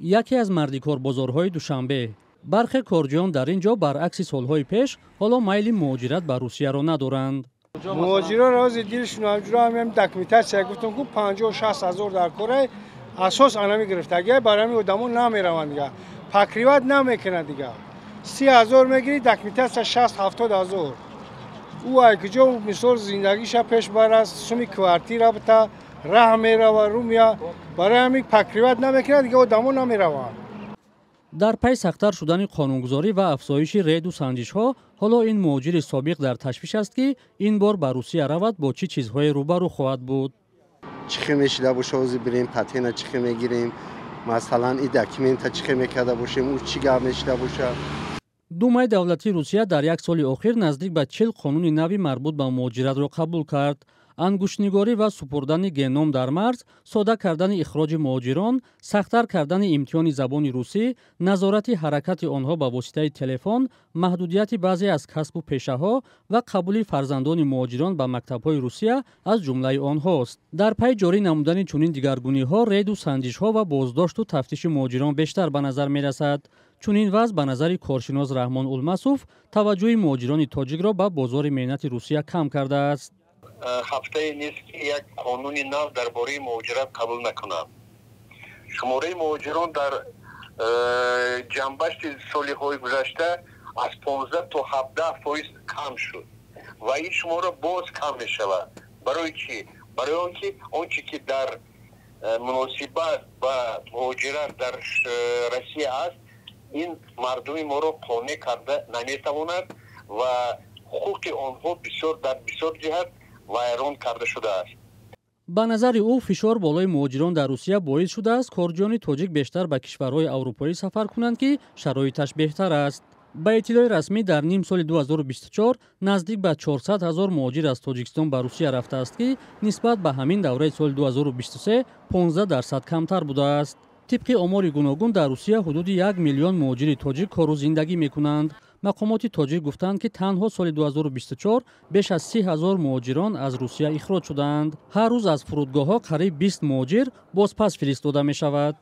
یکی از مردیکار بازارهای دوشنبه. برخی کارجویان در اینجا برعکس سالهای پیش حالا میل مهاجرت به روسیه را ندارند. مهاجرا راز دیلشون همجوری هم داکیومنتاسیا گفتم که 50-60 هزار در کره اساس آنمی گرفت. اگه برای آدمون نمیروند دیگه. پاکریوت نمیکنه دیگه. 30,000 میگیری داکیومنتاسیا 60-70 هزار. او اگه مثال زندگیش پیش بره سومی کوارتیر بتا راه میره و رومیا برای همین پاکریوت نمیکنه دیگه آدمون نمیروند. در پی سخت‌تر شدن قانونگذاری و افزایش رید و سنجش‌ها، حالا این مهاجر سابق در تشویش است که این بار به روسیه رود با چه چیزهای روبرو خواهد بود. چی میشده باشه اوزی بریم پاتینا چی میگیریم مثلا این داکیومنت چی میکرده باشیم او چی گام میشده باشه. دومای دولتی روسیه در یک سال اخیر نزدیک به 40 قانون نوی مربوط به مهاجرت را قبول کرد. انگشت‌نگاری و سپردن گنوم در مرز، ساده کردن اخراج مهاجران، سخت‌تر کردن امتحان زبان روسی، نظارت حرکت آنها با واسطه تلفن، محدودیت بعضی از کسب و پیشه‌ها و قبول فرزندان مهاجران به مکتب‌های روسیه از جمله آنهاست. در پی جاری نمودن چنین دیگرگونی‌ها، رید و سنجش‌ها و بازداشت و تفتیش مهاجران بیشتر به نظر می‌رسد. چنین وضع به نظر کارشناس رحمان المسوف توجه مهاجران تاجیک را به بازار مهنت روسیه کم کرده است. هفته نیست که یک قانون نو درباره مهاجرت قبول نکنند. شماره مهاجران در جنبش سالهای گذشته از 15 تا 17% کم شد و این شماره باز کم می شود. برای چی؟ برای آنچه که در مناسبت با مهاجرت در روسیه است این مردم ما را قانع کرده نمیتواند و حقوق آنها در بسیار جهت ویران کرده شده است. به نظر او فشار بالای مهاجران در روسیه باعث شده است کارجویان تاجیک بیشتر به کشورهای اروپایی سفر کنند که شرایطش بهتر است. به اطلاع رسمی در نیم سال 2024 نزدیک به 400,000 مهاجر از تاجیکستان به روسیه رفته است که نسبت به همین دوره سال 2023 15% کمتر بوده است. طبق آمار گوناگون در روسیه حدود 1 میلیون مهاجر تاجیک کار و زندگی می‌کنند. مقامات تاجیک گفتند که تنها سال 2024 بیش از 30,000 مهاجران از روسیه اخراج شدند. هر روز از فرودگاه‌ها قریب 20 مهاجر بازپس فرستاده می‌شود.